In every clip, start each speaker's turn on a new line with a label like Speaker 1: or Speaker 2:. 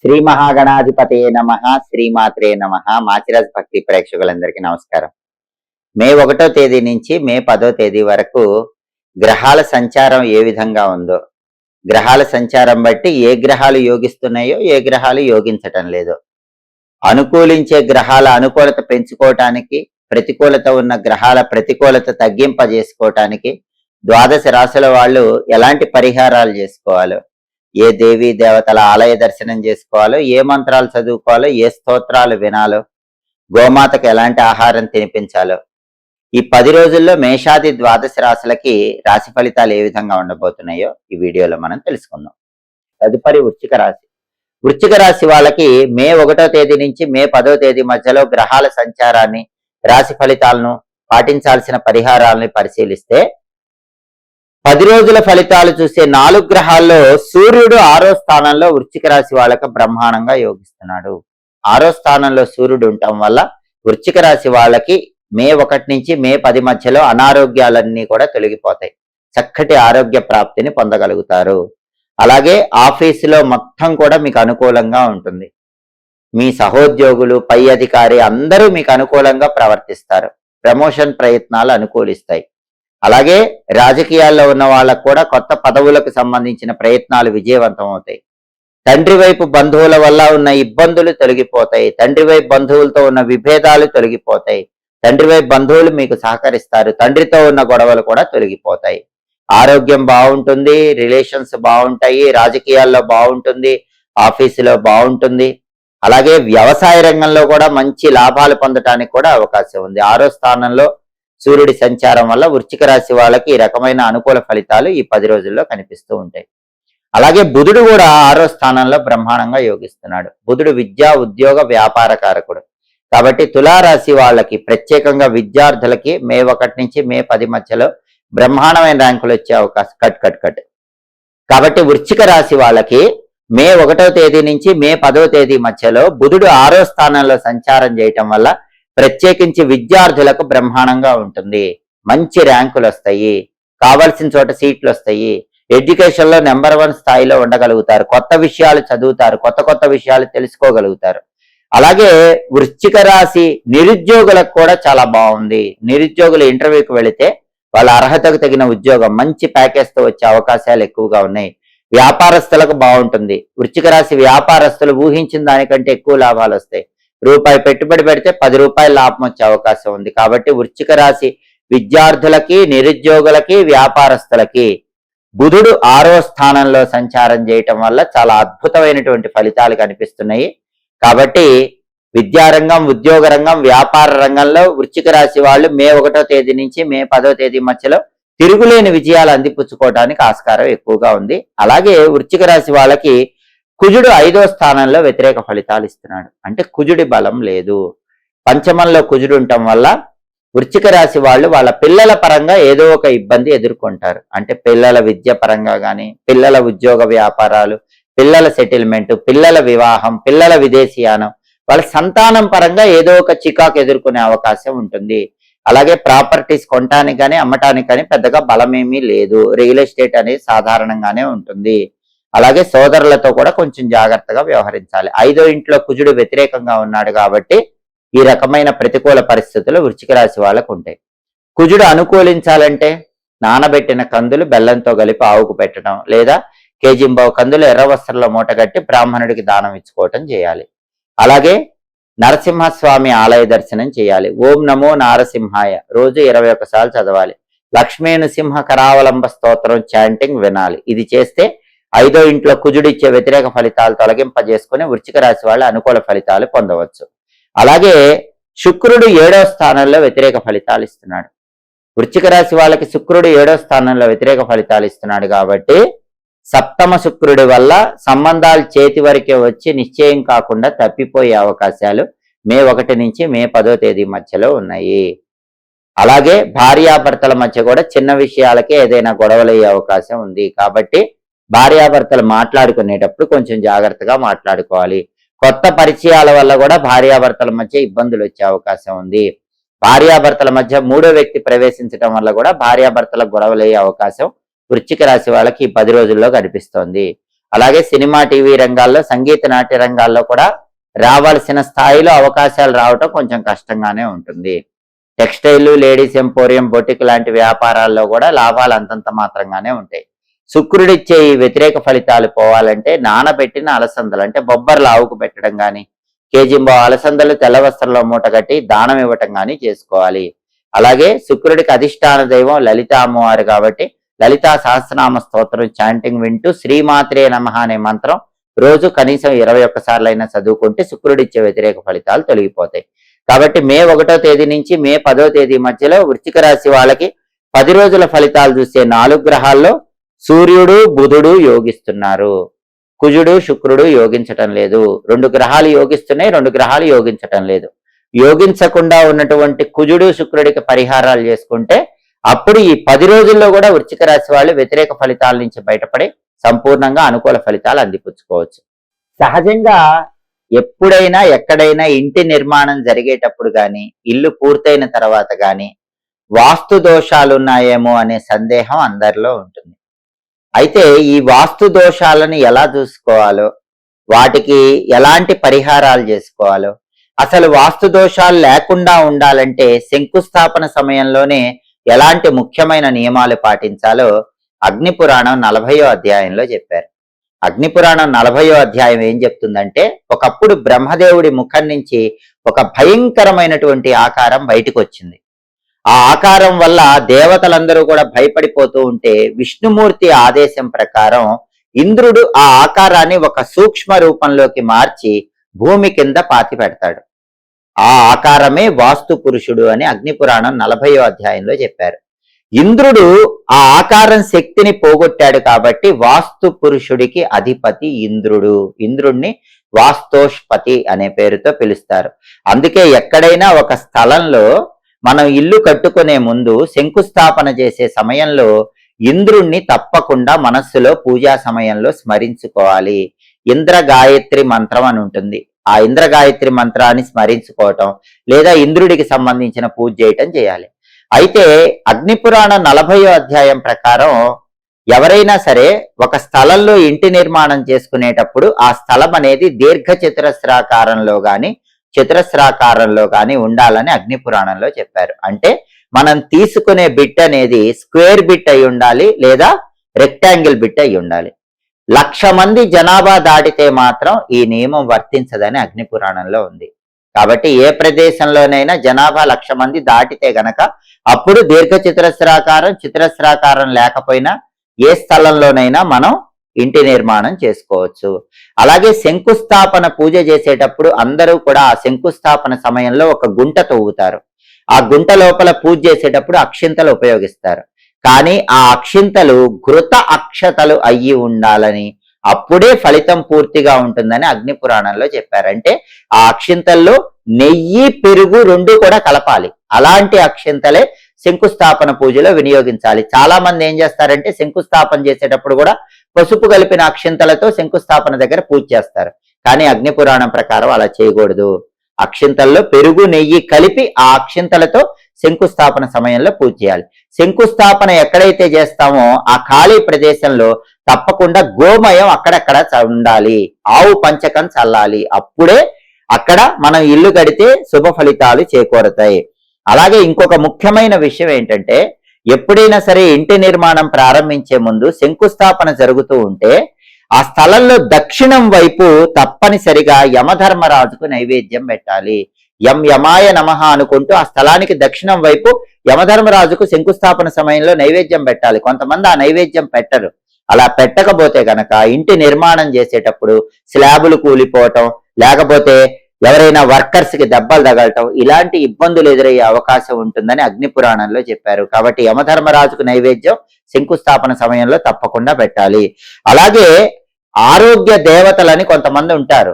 Speaker 1: శ్రీ మహాగణాధిపతయే నమః, శ్రీమాత్రే నమః. మాచిరాజ్ భక్తి ప్రేక్షకులందరికీ నమస్కారం. మే 1వ తేదీ నుంచి మే 10వ తేదీ వరకు గ్రహాల సంచారం ఏ విధంగా ఉందో, గ్రహాల సంచారం బట్టి ఏ గ్రహాలు యోగిస్తున్నాయో ఏ గ్రహాలు యోగించటం లేదో, అనుకూలించే గ్రహాల అనుకూలత పెంచుకోవటానికి, ప్రతికూలత ఉన్న గ్రహాల ప్రతికూలత తగ్గింపజేసుకోవటానికి ద్వాదశ రాశుల వాళ్ళు ఎలాంటి పరిహారాలు చేసుకోవాలో, ఏ దేవీ దేవతల ఆలయ దర్శనం చేసుకోవాలో, ఏ మంత్రాలు చదువుకోవాలో, ఏ స్తోత్రాలు వినాలో, గోమాతకు ఎలాంటి ఆహారం తినిపించాలో, ఈ 10 రోజుల్లో మేషాది ద్వాదశ రాశులకి రాశి ఫలితాలు ఏ విధంగా ఉండబోతున్నాయో ఈ వీడియోలో మనం తెలుసుకుందాం. తదుపరి వృశ్చిక రాశి. వృశ్చిక రాశి వాళ్ళకి మే 1వ తేదీ నుంచి మే 10వ తేదీ మధ్యలో గ్రహాల సంచారాన్ని, రాశి ఫలితాలను, పాటించాల్సిన పరిహారాలని పరిశీలిస్తే 10 రోజుల ఫలితాలు చూసే 4 గ్రహాల్లో సూర్యుడు 6వ స్థానంలో వృశ్చిక రాశి వాళ్ళకి బ్రహ్మాండంగా యోగిస్తున్నాడు. 6వ స్థానంలో సూర్యుడు ఉండటం వల్ల వృశ్చిక రాశి వాళ్ళకి మే 1 నుంచి మే 10 మధ్యలో అనారోగ్యాలన్నీ కూడా తొలగిపోతాయి. చక్కటి ఆరోగ్య ప్రాప్తిని పొందగలుగుతారు. అలాగే ఆఫీసులో మొత్తం కూడా మీకు అనుకూలంగా ఉంటుంది. మీ సహోద్యోగులు, పై అధికారి అందరూ మీకు అనుకూలంగా ప్రవర్తిస్తారు. ప్రమోషన్ ప్రయత్నాలు అనుకూలిస్తాయి. అలాగే రాజకీయాల్లో ఉన్న వాళ్ళకు కూడా కొత్త పదవులకు సంబంధించిన ప్రయత్నాలు విజయవంతం అవుతాయి. తండ్రి వైపు బంధువుల వల్ల ఉన్న ఇబ్బందులు తొలగిపోతాయి. తండ్రి వైపు బంధువులతో ఉన్న విభేదాలు తొలగిపోతాయి. తండ్రి వైపు బంధువులు మీకు సహకరిస్తారు. తండ్రితో ఉన్న గొడవలు కూడా తొలగిపోతాయి. ఆరోగ్యం బాగుంటుంది, రిలేషన్స్ బాగుంటాయి, రాజకీయాల్లో బాగుంటుంది, ఆఫీసులో బాగుంటుంది. అలాగే వ్యవసాయ రంగంలో కూడా మంచి లాభాలు పొందటానికి కూడా అవకాశం ఉంది. 6వ స్థానంలో సూర్యుడి సంచారం వల్ల వృశ్చిక రాశి వాళ్ళకి ఈ రకమైన అనుకూల ఫలితాలు ఈ 10 రోజుల్లో కనిపిస్తూ ఉంటాయి. అలాగే బుధుడు కూడా 6వ స్థానంలో బ్రహ్మాండంగా యోగిస్తున్నాడు. బుధుడు విద్యా, ఉద్యోగ, వ్యాపార కారకుడు. కాబట్టి తులారాశి వాళ్ళకి, ప్రత్యేకంగా విద్యార్థులకి మే 1 నుంచి మే 10 మధ్యలో బ్రహ్మాండమైన ర్యాంకులు వచ్చే అవకాశం కట్. కాబట్టి వృశ్చిక రాశి వాళ్ళకి మే 1వ తేదీ నుంచి మే 10వ తేదీ మధ్యలో బుధుడు 6వ స్థానంలో సంచారం చేయటం వల్ల ప్రత్యేకించి విద్యార్థులకు బ్రహ్మాండంగా ఉంటుంది. మంచి ర్యాంకులు వస్తాయి, కావలసిన చోట సీట్లు వస్తాయి, ఎడ్యుకేషన్ లో నెంబర్ 1 స్థాయిలో ఉండగలుగుతారు, కొత్త విషయాలు చదువుతారు, కొత్త విషయాలు తెలుసుకోగలుగుతారు. అలాగే వృశ్చిక రాశి నిరుద్యోగులకు కూడా చాలా బాగుంది. నిరుద్యోగులు ఇంటర్వ్యూకి వెళితే వాళ్ళ అర్హతకు తగిన ఉద్యోగం మంచి ప్యాకేజ్ తో వచ్చే అవకాశాలు ఎక్కువగా ఉన్నాయి. వ్యాపారస్తులకు బాగుంటుంది. వృశ్చిక రాశి వ్యాపారస్తులు ఊహించిన దానికంటే ఎక్కువ లాభాలు వస్తాయి. రూపాయి పెట్టుబడి పెడితే 10 రూపాయల లాభం వచ్చే అవకాశం ఉంది. కాబట్టి వృశ్చిక రాశి విద్యార్థులకి, నిరుద్యోగులకి, వ్యాపారస్తులకి బుధుడు 6వ స్థానంలో సంచారం చేయటం వల్ల చాలా అద్భుతమైనటువంటి ఫలితాలు కనిపిస్తున్నాయి. కాబట్టి విద్యారంగం, ఉద్యోగ రంగం, వ్యాపార రంగంలో వృశ్చిక రాశి వాళ్ళు మే 1వ తేదీ నుంచి మే 10వ తేదీ మధ్యలో తిరుగులేని విజయాలు అందిపుచ్చుకోవడానికి ఆస్కారం ఎక్కువగా ఉంది. అలాగే వృశ్చిక రాశి వాళ్ళకి కుజుడు 5వ స్థానంలో వ్యతిరేక ఫలితాలు ఇస్తున్నాడు. అంటే కుజుడి బలం లేదు. పంచమంలో కుజుడు ఉండటం వల్ల వృశ్చిక రాశి వాళ్ళు వాళ్ళ పిల్లల పరంగా ఏదో ఒక ఇబ్బంది ఎదుర్కొంటారు. అంటే పిల్లల విద్య పరంగా కానీ, పిల్లల ఉద్యోగ వ్యాపారాలు, పిల్లల సెటిల్మెంట్, పిల్లల వివాహం, పిల్లల విదేశీయానం, వాళ్ళ సంతానం పరంగా ఏదో ఒక చికాకు ఎదుర్కొనే అవకాశం ఉంటుంది. అలాగే ప్రాపర్టీస్ కొనటానికి కానీ, అమ్మటానికి కానీ పెద్దగా బలమేమీ లేదు. రియల్ ఎస్టేట్ అనేది సాధారణంగానే ఉంటుంది. అలాగే సోదరులతో కూడా కొంచెం జాగ్రత్తగా వ్యవహరించాలి. 5వ ఇంట్లో కుజుడు వ్యతిరేకంగా ఉన్నాడు కాబట్టి ఈ రకమైన ప్రతికూల పరిస్థితులు వృశ్చిక రాశి వాళ్ళకు ఉంటాయి. కుజుడు అనుకూలించాలంటే నానబెట్టిన కందులు బెల్లంతో కలిపి ఆవుకు పెట్టడం, లేదా కేజింబావు కందులు ఎర్ర వస్త్రంలో మూటగట్టి బ్రాహ్మణుడికి దానం ఇచ్చుకోవటం చేయాలి. అలాగే నరసింహస్వామి ఆలయ దర్శనం చేయాలి. ఓం నమో నారసింహాయ రోజు 21 సార్లు చదవాలి. లక్ష్మీ నృసింహ కరావలంబ స్తోత్రం చాంటింగ్ వినాలి. ఇది చేస్తే 5వ ఇంట్లో కుజుడు ఇచ్చే వ్యతిరేక ఫలితాలు తొలగింపజేసుకుని వృశ్చిక రాశి వాళ్ళు అనుకూల ఫలితాలు పొందవచ్చు. అలాగే శుక్రుడు 7వ స్థానంలో వ్యతిరేక ఫలితాలు ఇస్తున్నాడు. వృశ్చిక రాశి వాళ్ళకి శుక్రుడు 7వ స్థానంలో వ్యతిరేక ఫలితాలు ఇస్తున్నాడు కాబట్టి సప్తమ శుక్రుడి వల్ల సంబంధాలు చేతి వరకే వచ్చి నిశ్చయం కాకుండా తప్పిపోయే అవకాశాలు మే 1 నుంచి మే 10వ తేదీ మధ్యలో ఉన్నాయి. అలాగే భార్యాభర్తల మధ్య కూడా చిన్న విషయాలకే ఏదైనా గొడవలయ్యే అవకాశం ఉంది. కాబట్టి భార్యాభర్తలు మాట్లాడుకునేటప్పుడు కొంచెం జాగ్రత్తగా మాట్లాడుకోవాలి. కొత్త పరిచయాల వల్ల కూడా భార్యాభర్తల మధ్య ఇబ్బందులు వచ్చే అవకాశం ఉంది. భార్యాభర్తల మధ్య 3వ వ్యక్తి ప్రవేశించడం వల్ల కూడా భార్యాభర్తల గొడవలయ్యే అవకాశం వృశ్చిక రాశి వాళ్ళకి ఈ 10 రోజుల్లో కనిపిస్తోంది. అలాగే సినిమా టీవీ రంగాల్లో, సంగీత నాట్య రంగాల్లో కూడా రావాల్సిన స్థాయిలో అవకాశాలు రావటం కొంచెం కష్టంగానే ఉంటుంది. టెక్స్టైల్, లేడీస్ ఎంపోరియం, బొటిక్ లాంటి వ్యాపారాల్లో కూడా లాభాలు అంతంత మాత్రంగానే ఉంటాయి. శుక్రుడిచ్చే ఈ వ్యతిరేక ఫలితాలు పోవాలంటే నానబెట్టిన అలసందలు అంటే బొబ్బర్లు ఆవుకు పెట్టడం కానీ, కేజింబో అలసందలు తెల్ల వస్త్రంలో మూట కట్టి దానం ఇవ్వటం కానీ చేసుకోవాలి. అలాగే శుక్రుడికి అధిష్టాన దైవం లలిత అమ్మవారు కాబట్టి లలితా సహస్రనామ స్తోత్రం చాంటింగ్ వింటూ శ్రీమాత్రే నమః అనే మంత్రం రోజు కనీసం 21 సార్లైనా చదువుకుంటే శుక్రుడిచ్చే వ్యతిరేక ఫలితాలు తొలగిపోతాయి. కాబట్టి మే 1వ తేదీ నుంచి మే 10వ తేదీ మధ్యలో వృశ్చిక రాశి వాళ్ళకి 10 రోజుల ఫలితాలు చూసే 4 గ్రహాల్లో సూర్యుడు, బుధుడు యోగిస్తున్నారు. కుజుడు, శుక్రుడు యోగించటం లేదు. 2 గ్రహాలు యోగిస్తున్నాయి, 2 గ్రహాలు యోగించటం లేదు. యోగించకుండా ఉన్నటువంటి కుజుడు, శుక్రుడికి పరిహారాలు చేసుకుంటే అప్పుడు ఈ 10 రోజుల్లో కూడా వృశ్చిక రాశి వాళ్ళు వ్యతిరేక ఫలితాల నుంచి బయటపడి సంపూర్ణంగా అనుకూల ఫలితాలు అందిపుచ్చుకోవచ్చు. సహజంగా ఎప్పుడైనా ఎక్కడైనా ఇంటి నిర్మాణం జరిగేటప్పుడు కానీ, ఇల్లు పూర్తయిన తర్వాత కానీ వాస్తు దోషాలున్నాయేమో అనే సందేహం అందరిలో ఉంటుంది. అయితే ఈ వాస్తు దోషాలను ఎలా చూసుకోవాలో, వాటికి ఎలాంటి పరిహారాలు చేసుకోవాలో, అసలు వాస్తు దోషాలు లేకుండా ఉండాలంటే శంకుస్థాపన సమయంలోనే ఎలాంటి ముఖ్యమైన నియమాలు పాటించాలో అగ్నిపురాణం 40వ అధ్యాయంలో చెప్పారు. అగ్నిపురాణం 40వ అధ్యాయం ఏం చెప్తుందంటే, ఒకప్పుడు బ్రహ్మదేవుడి ముఖం నుంచి ఒక భయంకరమైనటువంటి ఆకారం బయటకు వచ్చింది. ఆ ఆకారం వల్ల దేవతలందరూ కూడా భయపడిపోతూ ఉంటే విష్ణుమూర్తి ఆదేశం ప్రకారం ఇంద్రుడు ఆ ఆకారాన్ని ఒక సూక్ష్మ రూపంలోకి మార్చి భూమి కింద పాతి పెడతాడు. ఆ ఆకారమే వాస్తు పురుషుడు అని అగ్నిపురాణం 40వ అధ్యాయంలో చెప్పారు. ఇంద్రుడు ఆ ఆకారం శక్తిని పోగొట్టాడు కాబట్టి వాస్తు పురుషుడికి అధిపతి ఇంద్రుడు. ఇంద్రుణ్ణి వాస్తోష్పతి అనే పేరుతో పిలుస్తారు. అందుకే ఎక్కడైనా ఒక స్థలంలో మనం ఇల్లు కట్టుకునే ముందు శంకుస్థాపన చేసే సమయంలో ఇంద్రుణ్ణి తప్పకుండా మనస్సులో పూజా సమయంలో స్మరించుకోవాలి. ఇంద్ర గాయత్రి మంత్రం అని ఉంటుంది. ఆ ఇంద్ర గాయత్రి మంత్రాన్ని స్మరించుకోవటం లేదా ఇంద్రుడికి సంబంధించిన పూజ చేయటం చేయాలి. అయితే అగ్నిపురాణం 40వ అధ్యాయం ప్రకారం ఎవరైనా సరే ఒక స్థలంలో ఇంటి నిర్మాణం చేసుకునేటప్పుడు ఆ స్థలం అనేది దీర్ఘ చతురస్రాకారంలో గాని చతురస్రాకారంలో గాని ఉండాలని అగ్నిపురాణంలో చెప్పారు. అంటే మనం తీసుకునే బిట్ అనేది స్క్వేర్ బిట్ అయి ఉండాలి లేదా రెక్టాంగిల్ బిట్ అయి ఉండాలి. 1,00,000 మంది జనాభా దాటితే మాత్రం ఈ నియమం వర్తించదని అగ్నిపురాణంలో ఉంది. కాబట్టి ఏ ప్రదేశంలోనైనా జనాభా 1,00,000 మంది దాటితే గనక అప్పుడు దీర్ఘ చతురస్రాకారం, చతురస్రాకారం లేకపోయినా ఏ స్థలంలోనైనా మనం ఇంటి నిర్మాణం చేసుకోవచ్చు. అలాగే శంకుస్థాపన పూజ చేసేటప్పుడు అందరూ కూడా ఆ శంకుస్థాపన సమయంలో ఒక గుంట తవ్వుతారు. ఆ గుంట లోపల పూజ చేసేటప్పుడు అక్షింతలు ఉపయోగిస్తారు. కానీ ఆ అక్షింతలు ఘృత అక్షతలు అయ్యి ఉండాలని, అప్పుడే ఫలితం పూర్తిగా ఉంటుందని అగ్నిపురాణంలో చెప్పారంటే ఆ అక్షింతల్లో నెయ్యి, పెరుగు 2 కూడా కలపాలి. అలాంటి అక్షింతలే శంకుస్థాపన పూజలో వినియోగించాలి. చాలా మంది ఏం చేస్తారంటే శంకుస్థాపన చేసేటప్పుడు కూడా పసుపు కలిపిన అక్షింతలతో శంకుస్థాపన దగ్గర పూజ చేస్తారు. కానీ అగ్నిపురాణం ప్రకారం అలా చేయకూడదు. అక్షింతల్లో పెరుగు, నెయ్యి కలిపి ఆ అక్షింతలతో శంకుస్థాపన సమయంలో పూజ చేయాలి. శంకుస్థాపన ఎక్కడైతే చేస్తామో ఆ ఖాళీ ప్రదేశంలో తప్పకుండా గోమయం అక్కడక్కడ ఉండాలి. ఆవు పంచకం చల్లాలి. అప్పుడే అక్కడ మనం ఇల్లు కడితే శుభ ఫలితాలు చేకూరతాయి. అలాగే ఇంకొక ముఖ్యమైన విషయం ఏంటంటే, ఎప్పుడైనా సరే ఇంటి నిర్మాణం ప్రారంభించే ముందు శంకుస్థాపన జరుగుతూ ఉంటే ఆ స్థలంలో దక్షిణం వైపు తప్పనిసరిగా యమధర్మరాజుకు నైవేద్యం పెట్టాలి. యమాయ నమః అనుకుంటూ ఆ స్థలానికి దక్షిణం వైపు యమధర్మరాజుకు శంకుస్థాపన సమయంలో నైవేద్యం పెట్టాలి. కొంతమంది ఆ నైవేద్యం పెట్టరు. అలా పెట్టకపోతే గనక ఇంటి నిర్మాణం చేసేటప్పుడు స్లాబులు కూలిపోవటం, లేకపోతే ఎవరైనా వర్కర్స్ కి దెబ్బలు తగలటం, ఇలాంటి ఇబ్బందులు ఎదురయ్యే అవకాశం ఉంటుందని అగ్నిపురాణంలో చెప్పారు. కాబట్టి యమధర్మరాజుకు నైవేద్యం శంకుస్థాపన సమయంలో తప్పకుండా పెట్టాలి. అలాగే ఆరోగ్య దేవతలని కొంతమంది ఉంటారు,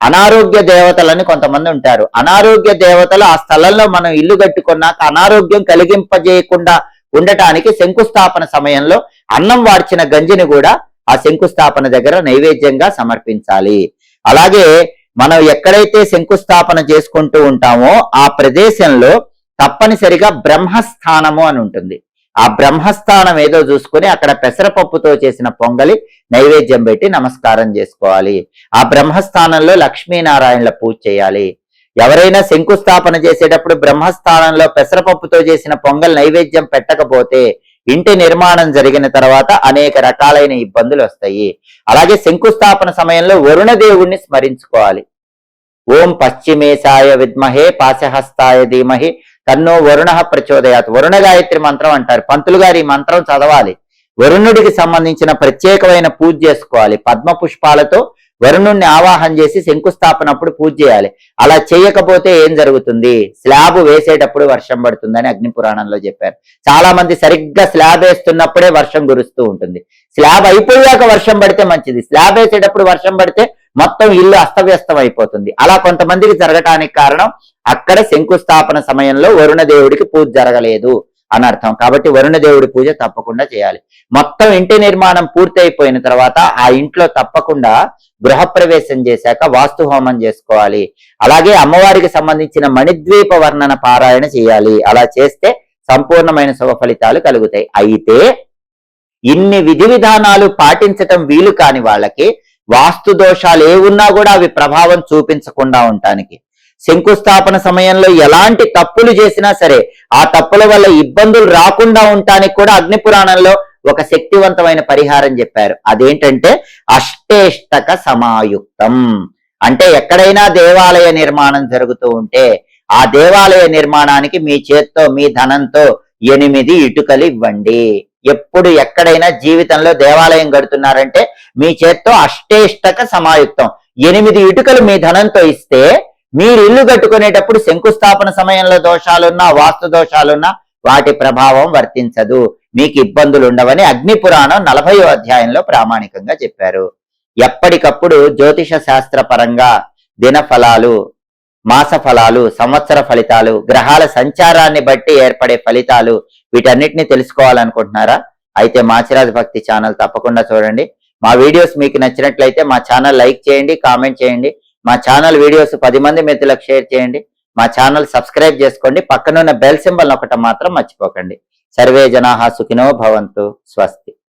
Speaker 1: అనారోగ్య దేవతలని కొంతమంది ఉంటారు. అనారోగ్య దేవతలు ఆ స్థలంలో మనం ఇల్లు కట్టుకున్నాక అనారోగ్యం కలిగింపజేయకుండా ఉండటానికి శంకుస్థాపన సమయంలో అన్నం వార్చిన గంజిని కూడా ఆ శంకుస్థాపన దగ్గర నైవేద్యంగా సమర్పించాలి. అలాగే మనం ఎక్కడైతే శంకుస్థాపన చేసుకుంటూ ఉంటామో ఆ ప్రదేశంలో తప్పనిసరిగా బ్రహ్మస్థానము అని ఉంటుంది. ఆ బ్రహ్మస్థానం ఏదో చూసుకుని అక్కడ పెసరపప్పుతో చేసిన పొంగలి నైవేద్యం పెట్టి నమస్కారం చేసుకోవాలి. ఆ బ్రహ్మస్థానంలో లక్ష్మీనారాయణల పూజ చేయాలి. ఎవరైనా శంకుస్థాపన చేసేటప్పుడు బ్రహ్మస్థానంలో పెసరపప్పుతో చేసిన పొంగల్ నైవేద్యం పెట్టకపోతే ఇంటి నిర్మాణం జరిగిన తర్వాత అనేక రకాలైన ఇబ్బందులు వస్తాయి. అలాగే శంకుస్థాపన సమయంలో వరుణ దేవుణ్ణి స్మరించుకోవాలి. ఓం పశ్చిమేశాయ విద్మహే పాశహస్తాయ ధీమహి తన్నో వరుణ ప్రచోదయాత్. వరుణ గాయత్రి మంత్రం అంటారు. పంతులు గారు ఈ మంత్రం చదవాలి. వరుణుడికి సంబంధించిన ప్రత్యేకమైన పూజ చేసుకోవాలి. పద్మ పుష్పాలతో వరుణుణ్ణి ఆవాహన చేసి శంకుస్థాపనప్పుడు పూజ చేయాలి. అలా చేయకపోతే ఏం జరుగుతుంది? స్లాబ్ వేసేటప్పుడు వర్షం పడుతుందని అగ్ని పురాణంలో చెప్పారు. చాలా మంది సరిగ్గా స్లాబ్ వేస్తున్నప్పుడే వర్షం కురుస్తూ ఉంటుంది. స్లాబ్ అయిపోయాక వర్షం పడితే మంచిది. స్లాబ్ వేసేటప్పుడు వర్షం పడితే మొత్తం ఇల్లు అస్తవ్యస్తం అయిపోతుంది. అలా కొంతమందికి జరగటానికి కారణం అక్కడ శంకుస్థాపన సమయంలో వరుణ దేవుడికి పూజ జరగలేదు అని అర్థం. కాబట్టి వరుణ దేవుడి పూజ తప్పకుండా చేయాలి. మొత్తం ఇంటి నిర్మాణం పూర్తి అయిపోయిన తర్వాత ఆ ఇంట్లో తప్పకుండా గృహప్రవేశం చేశాక వాస్తు హోమం చేసుకోవాలి. అలాగే అమ్మవారికి సంబంధించిన మణిద్వీప వర్ణన పారాయణ చేయాలి. అలా చేస్తే సంపూర్ణమైన శుభ ఫలితాలు కలుగుతాయి. అయితే ఇన్ని విధి విధానాలు పాటించటం వీలు కాని వాళ్ళకి వాస్తు దోషాలు ఏవున్నా కూడా అవి ప్రభావం చూపించకుండా ఉండటానికి, శంకుస్థాపన సమయంలో ఎలాంటి తప్పులు చేసినా సరే ఆ తప్పుల వల్ల ఇబ్బందులు రాకుండా ఉండటానికి కూడా అగ్ని పురాణంలో ఒక శక్తివంతమైన పరిహారం చెప్పారు. అదేంటంటే అష్టేష్టక సమాయుక్తం. అంటే ఎక్కడైనా దేవాలయ నిర్మాణం జరుగుతూ ఉంటే ఆ దేవాలయ నిర్మాణానికి మీ చేత్తో మీ ధనంతో 8 ఇటుకలు ఇవ్వండి. ఎప్పుడు ఎక్కడైనా జీవితంలో దేవాలయం కడుతున్నారంటే మీ చేత్తో అష్టేష్టక సమాయుక్తం 8 ఇటుకలు మీ ధనంతో ఇస్తే మీరు ఇల్లు కట్టుకునేటప్పుడు శంకుస్థాపన సమయంలో దోషాలున్నా వాస్తు దోషాలున్నా వాటి ప్రభావం వర్తించదు, మీకు ఇబ్బందులు ఉండవని అగ్ని పురాణం 40వ అధ్యాయంలో ప్రామాణికంగా చెప్పారు. ఎప్పటికప్పుడు జ్యోతిష శాస్త్ర పరంగా దిన ఫలాలు, మాస ఫలాలు, సంవత్సర ఫలితాలు, గ్రహాల సంచారాన్ని బట్టి ఏర్పడే ఫలితాలు వీటన్నిటిని తెలుసుకోవాలనుకుంటున్నారా? అయితే మాచిరాజ్ భక్తి ఛానల్ తప్పకుండా చూడండి. మా వీడియోస్ మీకు నచ్చినట్లయితే మా ఛానల్ లైక్ చేయండి, కామెంట్ చేయండి. మా ఛానల్ వీడియోస్ 10 మంది మిత్రులకు షేర్ చేయండి. మా ఛానల్ సబ్స్క్రైబ్ చేసుకోండి. పక్కనున్న బెల్ సింబల్ నొక్కటం మాత్రం మర్చిపోకండి. సర్వే జనాః సుఖినో భవంతు. స్వస్తి.